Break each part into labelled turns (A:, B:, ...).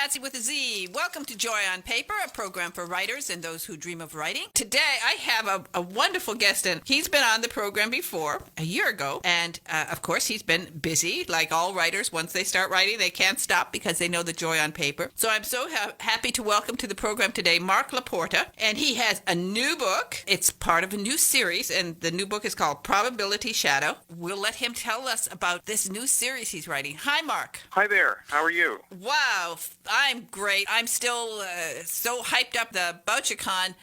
A: Patzi with a Z. Welcome to Joy on Paper, a program for writers and those who dream of writing. Today, I have a wonderful guest, and he's been on the program before, a year ago, and of course, he's been busy, like all writers. Once they start writing, they can't stop because they know the joy on paper. So I'm so happy to welcome to the program today Mark Laporta, and he has a new book. It's part of a new series, and the new book is called Probability Shadow. We'll let him tell us about this new series he's writing. Hi, Mark.
B: Hi there. How are you?
A: Wow, I'm great. I'm still so hyped up the BoucherCon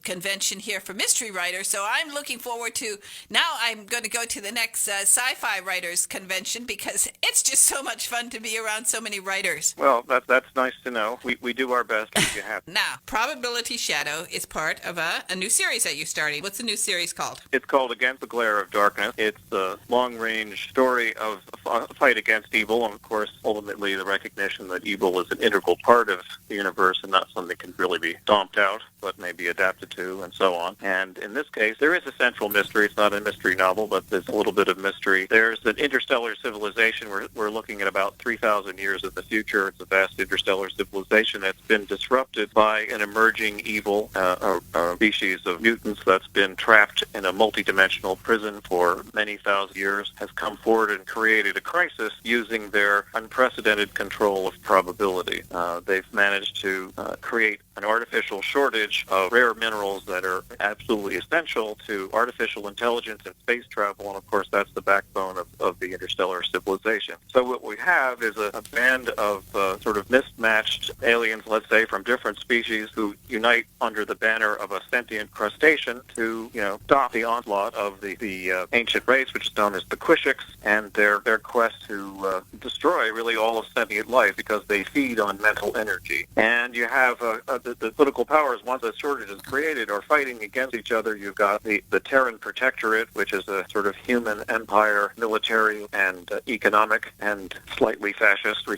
A: convention here for mystery writers, so I'm looking forward to, now I'm going to go to the next Sci-fi writers convention because it's just so much fun to be around so many writers.
B: Well, that's nice to know. We do our best to make you happy.
A: Now, Probability Shadow is part of a new series that you're starting. What's the new series called?
B: It's called Against the Glare of Darkness. It's a long-range story of a fight against evil, and of course, ultimately the recognition that evil is an integral part of the universe and not something that can really be stomped out, but may be adapted to, and so on. And in this case, there is a central mystery. It's not a mystery novel, but there's a little bit of mystery. There's an interstellar civilization. We're looking at about 3,000 years in the future. It's a vast interstellar civilization that's been disrupted by an emerging evil, a species of mutants that's been trapped in a multidimensional prison for many thousand years, has come forward and created a crisis using their unprecedented control of probability. They've managed to create an artificial shortage of rare minerals that are absolutely essential to artificial intelligence and space travel, and of course that's the backbone of the interstellar civilization. So what we have is a band of sort of mismatched aliens, let's say, from different species who unite under the banner of a sentient crustacean to, stop the onslaught of the ancient race, which is known as the Quishics, and their quest to destroy really all of sentient life because they feed on mental energy. And you have the political powers, once a shortage is created, are fighting against each other. You've got the Terran Protectorate, which is a sort of human empire, military and economic, and slightly fascist,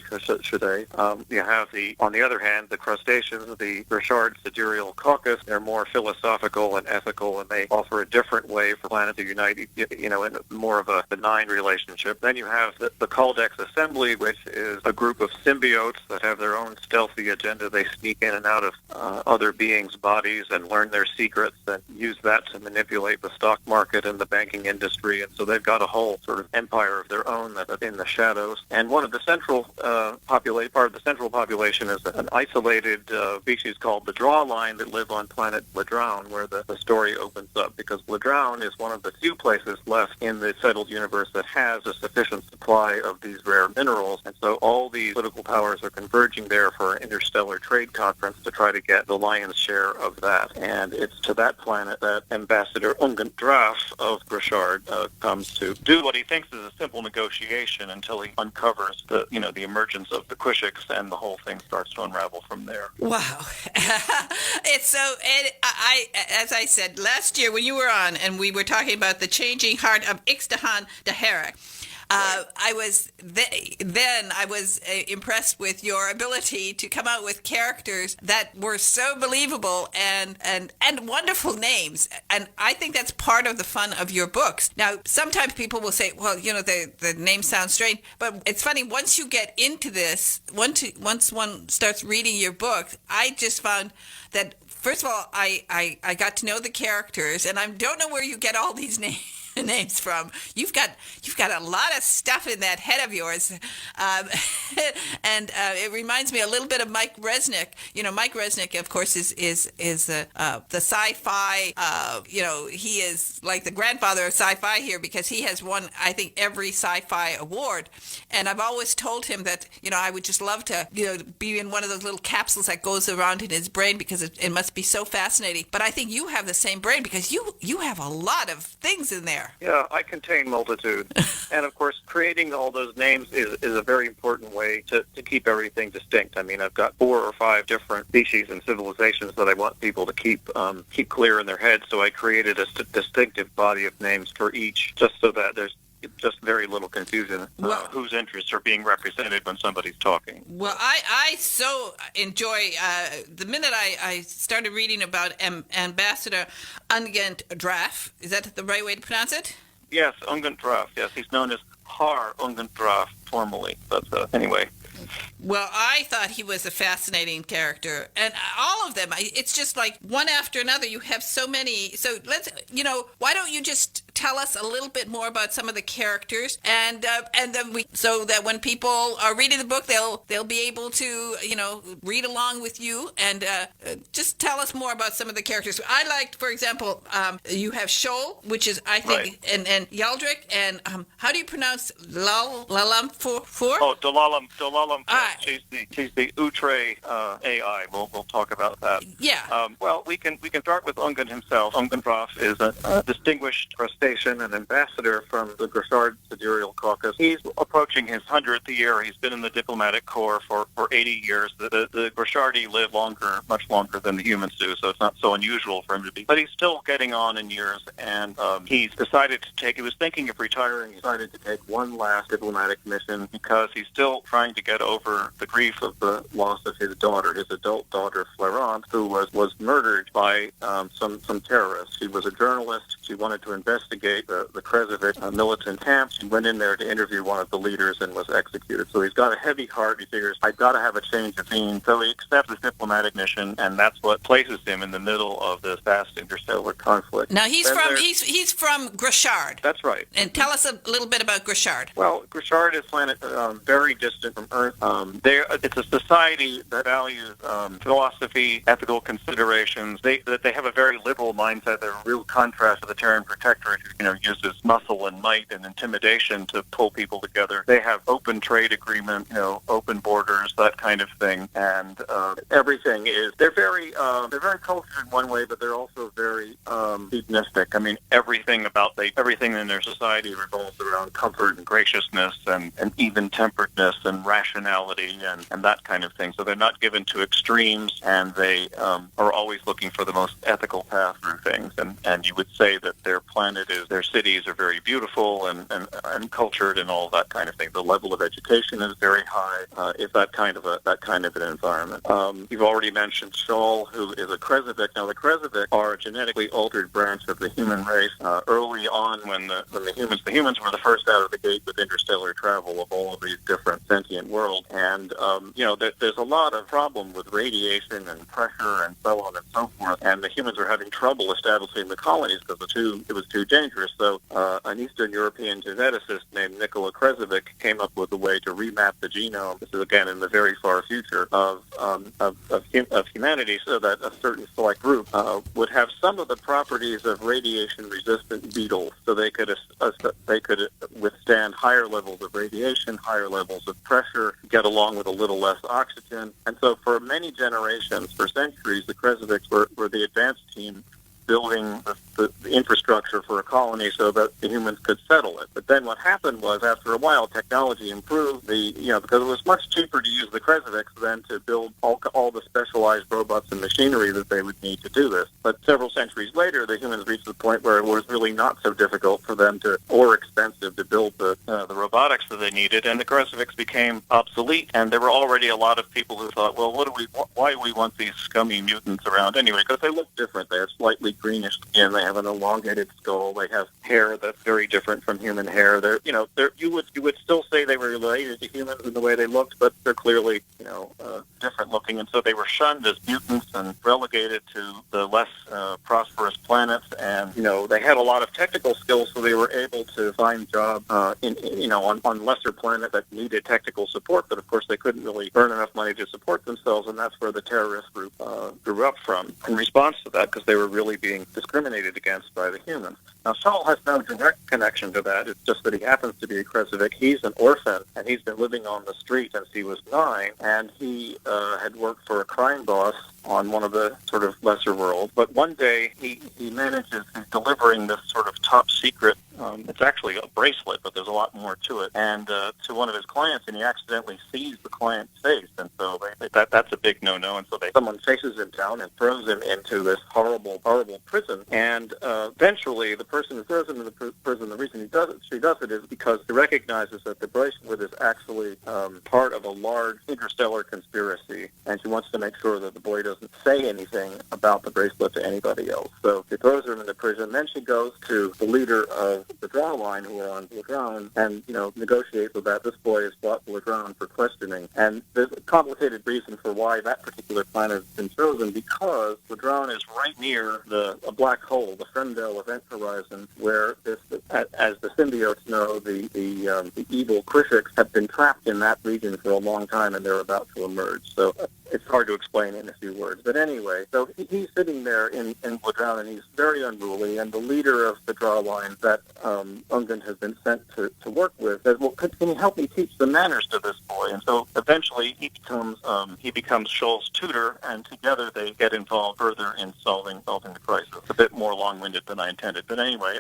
B: should they. You have on the other hand, the crustaceans, the Richard Sidereal Caucus. They're more philosophical and ethical, and they offer a different way for planet to unite, in more of a benign relationship. Then you have the Caldex Assembly, which is a group of symbiotes that have their own stealthy agenda. They sneak in and out of other beings' bodies and learn their secrets and use that to manipulate the stock market and the banking industry. And so they've got a whole sort of empire of their own that's in the shadows. And one of the central part of the central population is an isolated species called the Draw Line that live on planet Ladrone, where the story opens up, because Ladrone is one of the few places left in the settled universe that has a sufficient supply of these rare minerals. And so all these political powers are converging there for an interstellar trade conference to try to get the lion's share of that. And it's to that planet that Ambassador Ungant Draf of Richard comes to do what he thinks is a simple negotiation until he uncovers the emergence of the Quishics, and the whole thing starts to unravel from there.
A: Wow. It's so, as I said last year when you were on and we were talking about the changing heart of Ixtahan Daharak, I was impressed with your ability to come out with characters that were so believable and wonderful names. And I think that's part of the fun of your books. Now, sometimes people will say, well, the name sounds strange, but it's funny, once you get into this, once one starts reading your book, I just found that, first of all, I got to know the characters, and I don't know where you get all these names from. You've got a lot of stuff in that head of yours, and it reminds me a little bit of Mike Resnick. Mike Resnick, of course, is the sci-fi. He is like the grandfather of sci-fi here because he has won, I think, every sci-fi award. And I've always told him that I would just love to be in one of those little capsules that goes around in his brain because it must be so fascinating. But I think you have the same brain because you have a lot of things in there.
B: Yeah, I contain multitudes. And of course, creating all those names is a very important way to keep everything distinct. I mean, I've got 4 or 5 different species and civilizations that I want people to keep clear in their heads. So I created a distinctive body of names for each, just so that there's just very little confusion whose interests are being represented when somebody's talking.
A: Well, I so enjoy, the minute I started reading about Ambassador Ungant Draf, is that the right way to pronounce it?
B: Yes, Ungant Draf, yes. He's known as Har Ungant Draf formally, but anyway.
A: Well, I thought he was a fascinating character, and all of them. It's just like one after another. You have so many. So why don't you just tell us a little bit more about some of the characters, and then so that when people are reading the book, they'll be able to read along with you, and just tell us more about some of the characters. I liked, for example, you have Shoal, which is I think,
B: Right.
A: and Yeldrick, and how do you pronounce Lalam for?
B: Oh, Dalalam.
A: All right.
B: She's the Outre AI. We'll talk about that.
A: Yeah.
B: Well, we can start with Ungern himself. Ungern Prof is a distinguished crustacean and ambassador from the Grashard Sidereal Caucus. He's approaching his 100th year. He's been in the diplomatic corps for 80 years. The Grashardi live much longer than the humans do, so it's not so unusual for him to be. But he's still getting on in years, and he's decided to take. He was thinking of retiring. He decided to take one last diplomatic mission because he's still trying to get over the grief of the loss of his daughter, his adult daughter Florence, who was murdered by some terrorists. She was a journalist. She wanted to investigate the Kresovic militant camp. She went in there to interview one of the leaders and was executed. So he's got a heavy heart. He figures, I've got to have a change of scene. So he accepts this diplomatic mission, and that's what places him in the middle of this vast interstellar conflict.
A: Now he's from Grashard.
B: That's right.
A: And tell us a little bit about Grashard.
B: Well, Grashard is a planet very distant from Earth. It's a society that values philosophy, ethical considerations. They have a very liberal mindset. They're a real contrast to the Terran Protectorate, who uses muscle and might and intimidation to pull people together. They have open trade agreement, open borders, that kind of thing, and everything is. They're very cultured in one way, but they're also very hedonistic. I mean, everything in their society revolves around comfort and graciousness and even-temperedness and rationality and that kind of thing. So they're not given to extremes, and they are always looking for the most ethical path through things. And you would say that their cities are very beautiful and cultured and all that kind of thing. The level of education is very high. It's that kind of an environment. You've already mentioned Shoal, who is a Kresovic. Now, the Kresovic are a genetically altered branch of the human race. Early on, when the humans were the first out of the gate with interstellar travel of all of these different sentient worlds, and there's a lot of problem with radiation and pressure and so on and so forth, and the humans were having trouble establishing the colonies because it was too dangerous. So an Eastern European geneticist named Nikola Kresovic came up with a way to remap the genome. This is again in the very far future of humanity, so that a certain select group would have some of the properties of radiation-resistant beetles, so they could withstand higher levels of radiation, higher levels of pressure, get along with a little less oxygen. And so for many generations, for centuries, the Kresovics were the advanced team building the infrastructure for a colony so that the humans could settle it. But then what happened was, after a while, technology improved. Because it was much cheaper to use the Kresovics than to build all the specialized robots and machinery that they would need to do this. But several centuries later, the humans reached the point where it was really not so difficult for them or expensive to build the robotics that they needed, and the Kresovics became obsolete. And there were already a lot of people who thought, well, why do we want these scummy mutants around anyway? Because they look different. They have slightly greenish skin. They have an elongated skull. They have hair that's very different from human hair. You would still say they were related to humans in the way they looked, but they're clearly different looking. And so they were shunned as mutants and relegated to the less prosperous planets. And they had a lot of technical skills, so they were able to find jobs on lesser planets that needed technical support. But of course, they couldn't really earn enough money to support themselves, and that's where the terrorist group grew up from. In response to that, because they were really being discriminated against by the humans. Now, Saul has no direct connection to that. It's just that he happens to be a Kresovic. He's an orphan, and he's been living on the street since he was 9, and he had worked for a crime boss on one of the sort of lesser worlds. But one day, he manages, he's delivering this sort of top secret, it's actually a bracelet, but there's a lot more to it, and to one of his clients, and he accidentally sees the client's face, and so that's a big no-no, and so someone chases him down and throws him into this horrible prison, and eventually the person who throws him into the prison, the reason she does it is because he recognizes that the bracelet is actually part of a large interstellar conspiracy, and she wants to make sure that the boy doesn't doesn't say anything about the bracelet to anybody else. So she throws her into prison. Then she goes to the leader of the draw line, who are on Legrand, and, negotiates with that. This boy is brought to Legrand for questioning. And there's a complicated reason for why that particular planet has been chosen, because Legrand is right near a black hole, the Fremdel event horizon, where as the symbiotes know, the evil Krishiks have been trapped in that region for a long time, and they're about to emerge. So it's hard to explain in a few words. But anyway, so he's sitting there in Legrand, and he's very unruly, and the leader of the draw line that Ungant has been sent to work with says, well, can you help me teach the manners to this boy? And so eventually he becomes Scholl's tutor, and together they get involved further in solving the crisis. It's a bit more long-winded than I intended. But anyway,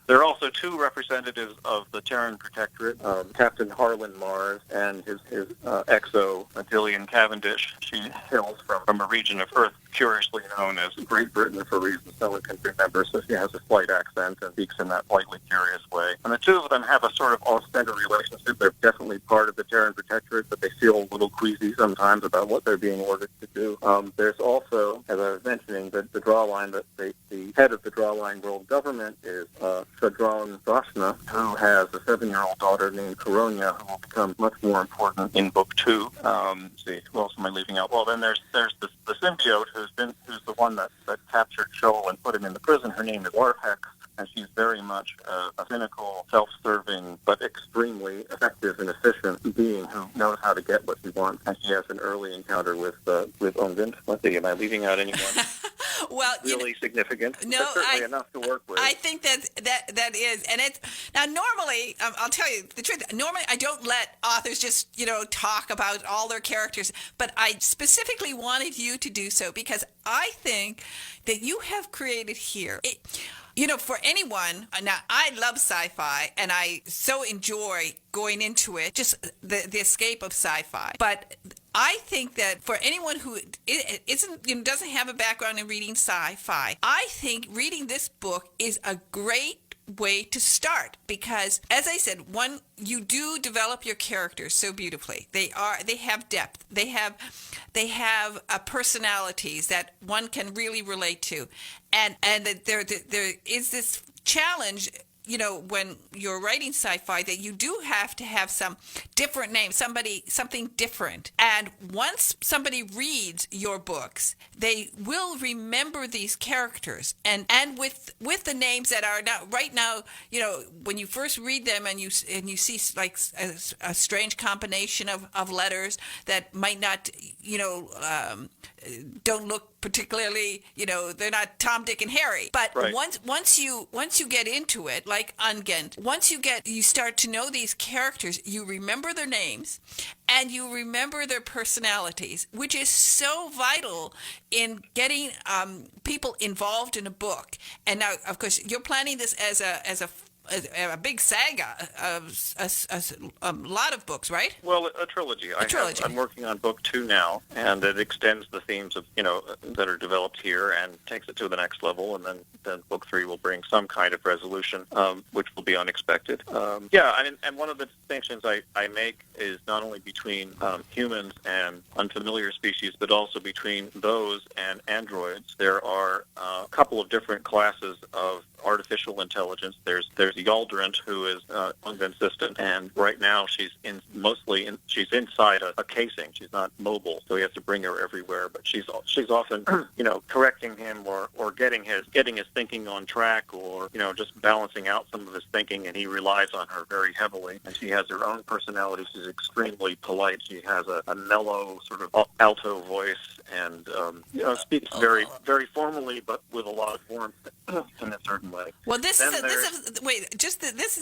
B: there are also two representatives of the Terran Protectorate, Captain Harlan Mars and his exo, Dillian Cavendish. She hails from a region of Earth curiously known as Great Britain for reasons no one can remember, so she has a slight accent and speaks in that slightly curious way. And the two of them have a sort of off-center relationship. They're definitely part of the Terran Protectorate, but they feel a little queasy sometimes about what they're being ordered to do. There's also, as I was mentioning, the draw line, that the head of the draw line world government is Shadron Dashna, who has a 7-year-old daughter named Koronia, who will become much more important in Book 2. See, who else am I leaving out? Well, then there's the symbiote who's the one that captured Scholl and put him in the prison. Her name is Warhex, and she's very much a cynical, self-serving, but extremely effective and efficient being who knows how to get what she wants. And she has an early encounter with Ungant. Let's see, am I leaving out anyone?
A: Well,
B: really significant.
A: No,
B: but certainly enough to work with.
A: I think that is, and it's now normally. I'll tell you the truth. Normally, I don't let authors just talk about all their characters, but I specifically wanted you to do so because I think that you have created here. For anyone, now I love sci-fi and I so enjoy going into it, just the escape of sci-fi. But I think that for anyone who doesn't have a background in reading sci-fi, I think reading this book is a great way to start because, as I said, you do develop your characters so beautifully. They have depth. They have personalities that one can really relate to, and that there is this challenge. When you're writing sci-fi, that you do have to have some different name, something different. And once somebody reads your books, they will remember these characters. And with the names that are now right now, when you first read them and you see like a strange combination of letters that might not, don't look particularly, they're not Tom, Dick, and Harry. But
B: right.
A: once you get into it, like Ungant, once you start to know these characters, you remember their names and you remember their personalities, which is so vital in getting people involved in a book. And now, of course, you're planning this as a big saga of a lot of books, right?
B: Well, a trilogy. I'm working on Book 2 now, and it extends the themes of that are developed here and takes it to the next level. And then Book 3 will bring some kind of resolution, which will be unexpected. And one of the distinctions I make is not only between humans and unfamiliar species, but also between those and androids. There are a couple of different classes of artificial intelligence. There's Yaldrint, who is Ungant's assistant, and right now she's inside a casing. She's not mobile, so he has to bring her everywhere. But she's often correcting him or getting his thinking on track, or just balancing out some of his thinking, and he relies on her very heavily. And she has her own personality. She's extremely polite. She has a mellow sort of alto voice, and speaks very very formally, but with a lot of warmth in a certain way.
A: Well, this is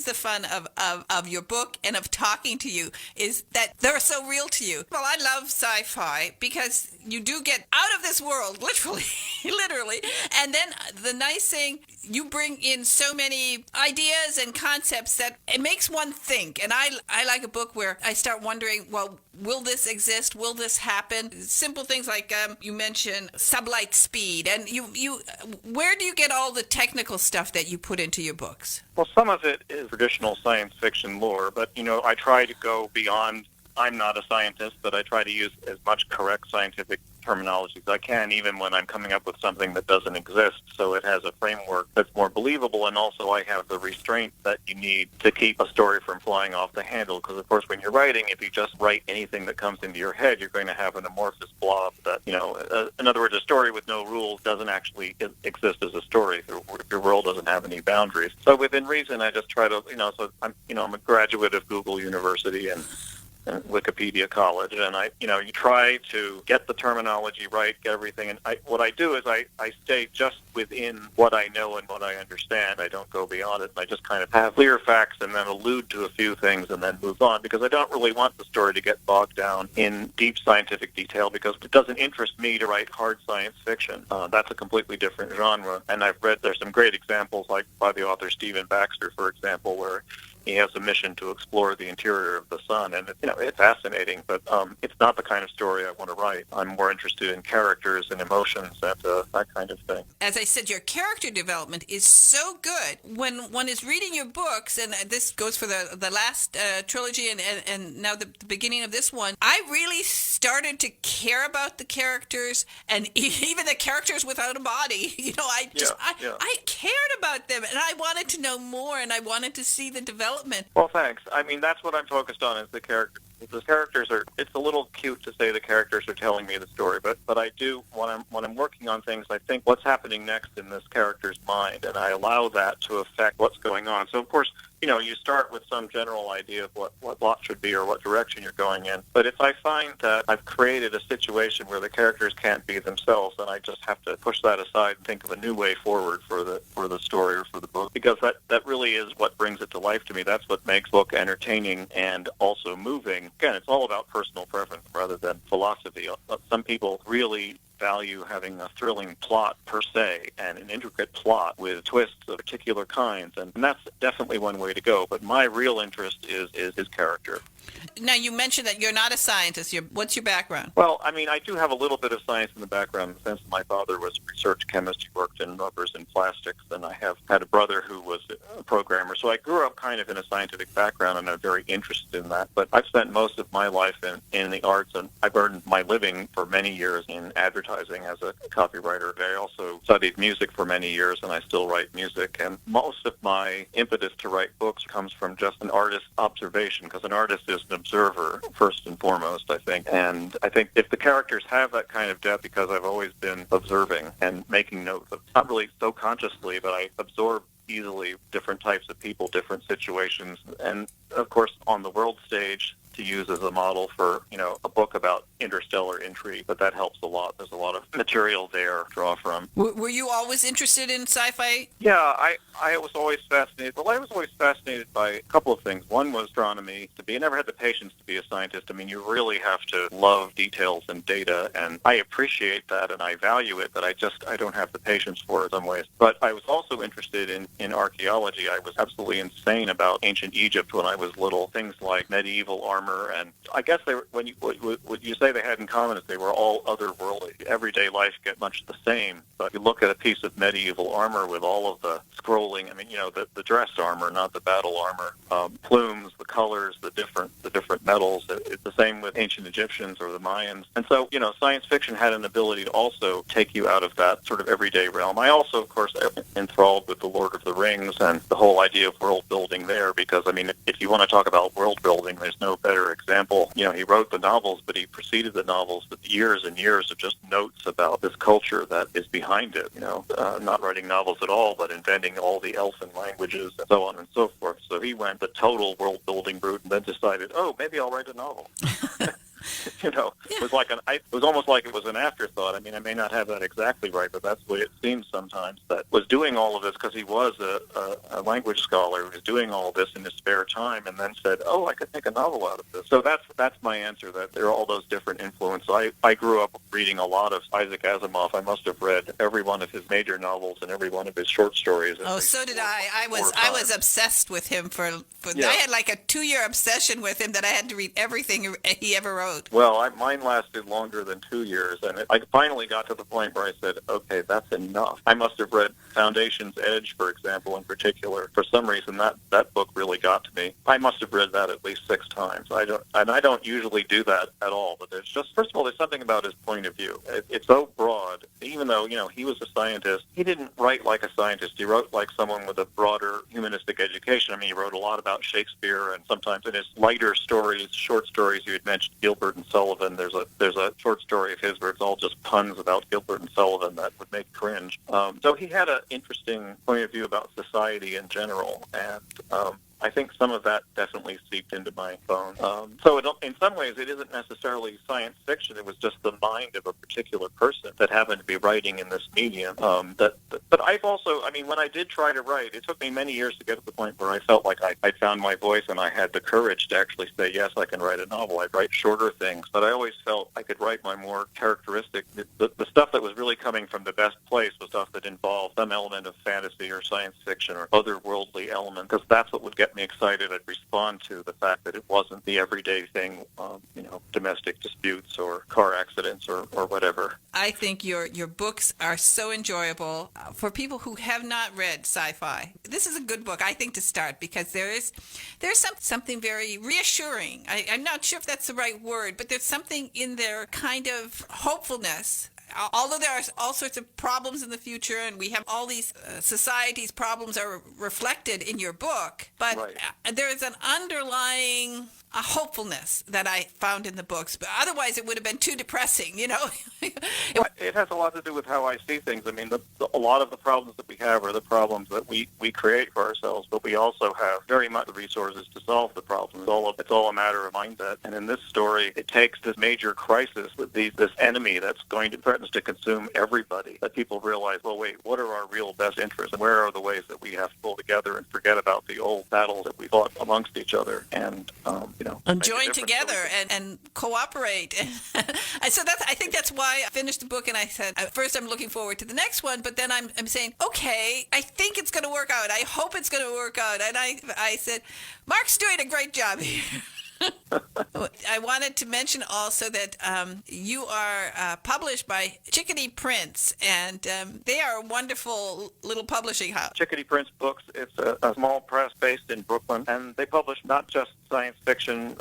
A: the fun of your book and of talking to you, is that they're so real to you. Well, I love sci-fi because you do get out of this world, literally, and then the nice thing, you bring in so many ideas and concepts that it makes one think. And I like a book where I start wondering, well, will this exist? Will this happen? Simple things like you mentioned sublight speed, and you where do you get all the technical stuff that you put into your books?
B: Well, some of it is traditional science fiction lore, but I try to go beyond. I'm not a scientist, but I try to use as much correct scientific terminologies I can, even when I'm coming up with something that doesn't exist. So it has a framework that's more believable, and also I have the restraint that you need to keep a story from flying off the handle. Because, of course, when you're writing, if you just write anything that comes into your head, you're going to have an amorphous blob that, in other words, a story with no rules doesn't actually exist as a story. Your world doesn't have any boundaries. So within reason, I just try to, so I'm a graduate of Google University and Wikipedia College, and you try to get the terminology right, get everything. And what I do is I stay just within what I know and what I understand. I don't go beyond it. I just kind of have clear facts and then allude to a few things and then move on, because I don't really want the story to get bogged down in deep scientific detail, because it doesn't interest me to write hard science fiction. That's a completely different genre, and I've read there's some great examples, like by the author Stephen Baxter, for example, where he has a mission to explore the interior of the sun, and it's fascinating, but it's not the kind of story I want to write. I'm more interested in characters and emotions and that kind of thing.
A: As I said, your character development is so good. When one is reading your books, and this goes for the last trilogy and now the beginning of this one, I really started to care about the characters, and even the characters without a body. I cared about them, and I wanted to know more, and I wanted to see the development.
B: Well, thanks. I mean, that's what I'm focused on, is the characters. The characters are, it's a little cute to say the characters are telling me the story, but I do, when I'm working on things, I think what's happening next in this character's mind, and I allow that to affect what's going on. So, of course, you start with some general idea of what plot should be or what direction you're going in. But if I find that I've created a situation where the characters can't be themselves, then I just have to push that aside and think of a new way forward for the story or for the book, because that really is what brings it to life to me. That's what makes book entertaining and also moving. Again, it's all about personal preference rather than philosophy. Some people really value having a thrilling plot per se and an intricate plot with twists of particular kinds, and that's definitely one way to go. But my real interest is his character.
A: Now, you mentioned that you're not a scientist. What's your background?
B: Well, I mean, I do have a little bit of science in the background, in the sense that my father was a research chemist. He worked in rubbers and plastics, and I have had a brother who was a programmer. So I grew up kind of in a scientific background, and I'm very interested in that. But I've spent most of my life in the arts, and I've earned my living for many years in advertising as a copywriter. I also studied music for many years, and I still write music. And most of my impetus to write books comes from just an artist's observation, because an artist is an observer first and foremost, I think. And I think if the characters have that kind of depth, because I've always been observing and making notes of, not really so consciously, but I absorb easily different types of people, different situations, and of course on the world stage to use as a model for, a book about interstellar intrigue, but that helps a lot. There's a lot of material there to draw from.
A: Were you always interested in sci-fi?
B: Yeah, I was always fascinated. Well, I was always fascinated by a couple of things. One was astronomy. I never had the patience to be a scientist. I mean, you really have to love details and data, and I appreciate that and I value it, but I don't have the patience for it in some ways. But I was also interested in archaeology. I was absolutely insane about ancient Egypt when I was little. Things like medieval armor, and I guess what you say they had in common is they were all otherworldly. Everyday life get much the same, but you look at a piece of medieval armor with all of the scrolling. I mean, the dress armor, not the battle armor, plumes, the colors, the different metals. It's the same with ancient Egyptians or the Mayans. And so, science fiction had an ability to also take you out of that sort of everyday realm. I also, of course, am enthralled with the Lord of the Rings and the whole idea of world building there, because, I mean, if you want to talk about world building, there's no better example. He wrote the novels, but he preceded the novels with years and years of just notes about this culture that is behind it, not writing novels at all, but inventing all the elfin languages and so on and so forth. So he went the total world building route and then decided, maybe I'll write a novel. It was almost like it was an afterthought. I mean, I may not have that exactly right, but that's the way it seems sometimes. That was doing all of this because he was a language scholar who was doing all this in his spare time, and then said, I could make a novel out of this. So that's my answer, that there are all those different influences. I grew up reading a lot of Isaac Asimov. I must have read every one of his major novels and every one of his short stories.
A: Oh, so did I. I was obsessed with him for I had like a 2-year obsession with him that I had to read everything he ever wrote. wrote?
B: Well, mine lasted longer than 2 years, and I finally got to the point where I said, okay, that's enough. I must have read Foundation's Edge, for example, in particular. For some reason, that book really got to me. I must have read that at least 6 times. I don't usually do that at all, but there's just, first of all, there's something about his point of view. It's so broad. Even though, he was a scientist, he didn't write like a scientist. He wrote like someone with a broader humanistic education. I mean, he wrote a lot about Shakespeare, and sometimes in his lighter stories, short stories, you had mentioned Gilbert and Sullivan. There's a short story of his where it's all just puns about Gilbert and Sullivan that would make cringe. So he had an interesting point of view about society in general, and I think some of that definitely seeped into my phone. In some ways, it isn't necessarily science fiction. It was just the mind of a particular person that happened to be writing in this medium. But I've also, when I did try to write, it took me many years to get to the point where I felt like I'd found my voice and I had the courage to actually say, yes, I can write a novel. I'd write shorter things, but I always felt I could write my more characteristic. The stuff that was really coming from the best place was stuff that involved some element of fantasy or science fiction or otherworldly element, because that's what would get me excited. I'd respond to the fact that it wasn't the everyday thing, domestic disputes or car accidents or whatever.
A: I think your books are so enjoyable. For people who have not read sci-fi, this is a good book, I think, to start, because there's something very reassuring. I'm not sure if that's the right word, but there's something in their kind of hopefulness. Although there are all sorts of problems in the future, and we have all these society's problems are reflected in your book, but
B: right.
A: There is an underlying hopefulness that I found in the books. But otherwise, it would have been too depressing,
B: It has a lot to do with how I see things. A lot of the problems that we have are the problems that we create for ourselves, but we also have very much the resources to solve the problems. It's all a matter of mindset. And in this story, it takes this major crisis with this enemy that's threatens to consume everybody, that people realize, well, wait, what are our real best interests? And where are the ways that we have to pull together and forget about the old battles that we fought amongst each other and
A: join together and cooperate. So I think that's why I finished the book, and I said, at first I'm looking forward to the next one, but then I'm saying, okay, I think it's going to work out. I hope it's going to work out. And I said, Mark's doing a great job here. I wanted to mention also that you are published by Chickadee Prince, and they are a wonderful little publishing house.
B: Chickadee Prince Books, it's a small press based in Brooklyn, and they publish not just science fiction.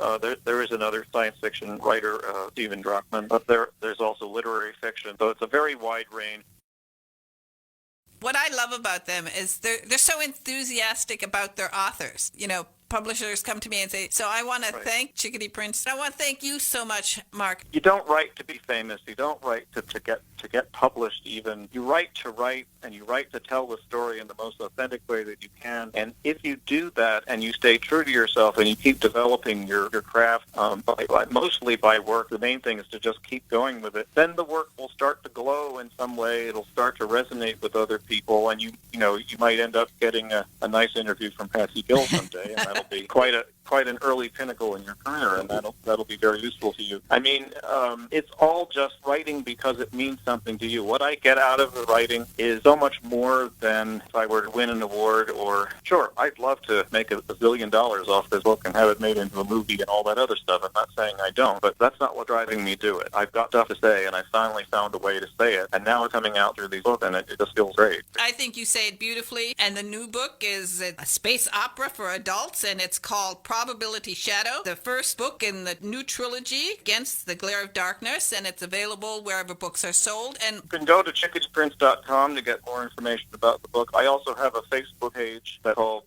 B: There is another science fiction writer, Stephen Druckmann, but there's also literary fiction, so it's a very wide range.
A: What I love about them is they're so enthusiastic about their authors. Publishers come to me and say, so I want to thank Chickadee Prince. I want to thank you so much, Mark.
B: You don't write to be famous. You don't write to get published even. You write to write, and you write to tell the story in the most authentic way that you can. And if you do that and you stay true to yourself and you keep developing your craft, mostly by work, the main thing is to just keep going with it. Then the work will start to glow in some way. It'll start to resonate with other people, and you might end up getting a nice interview from Patzi Gil someday, and that'll be quite an early pinnacle in your career, and that'll be very useful to you. It's all just writing because it means something to you. What I get out of the writing is so much more than if I were to win an award, or sure, I'd love to make $1 billion off this book and have it made into a movie and all that other stuff. I'm not saying I don't, but that's not what's driving me to do it. I've got stuff to say, and I finally found a way to say it, and now it's coming out through these books, and it just feels great.
A: I think you say it beautifully, and the new book is a space opera for adults, and it's called Probability Shadow, the first book in the new trilogy, Against the Glare of Darkness, and it's available wherever books are sold. And
B: you can go to chickadeeprince.com to get more information about the book. I also have a Facebook page that's called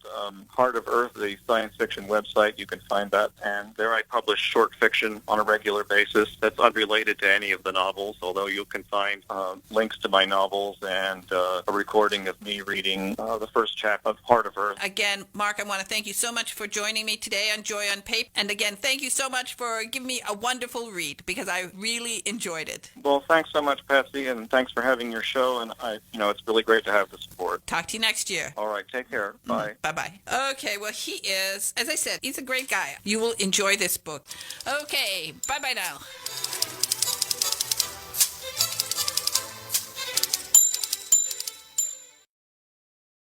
B: Heart of Earth, the science fiction website. You can find that, and there I publish short fiction on a regular basis that's unrelated to any of the novels, although you can find links to my novels and a recording of me reading the first chapter of Heart of Earth.
A: Again, Mark, I want to thank you so much for joining me today on Joy on Paper. And again, thank you so much for giving me a wonderful read, because I really enjoyed it.
B: Well, thanks so much, Patsy, and thanks for having your show. And it's really great to have the support.
A: Talk to you next year.
B: All right, take care. Bye.
A: Bye-bye. Okay, well, he is, as I said, he's a great guy. You will enjoy this book. Okay, bye-bye now.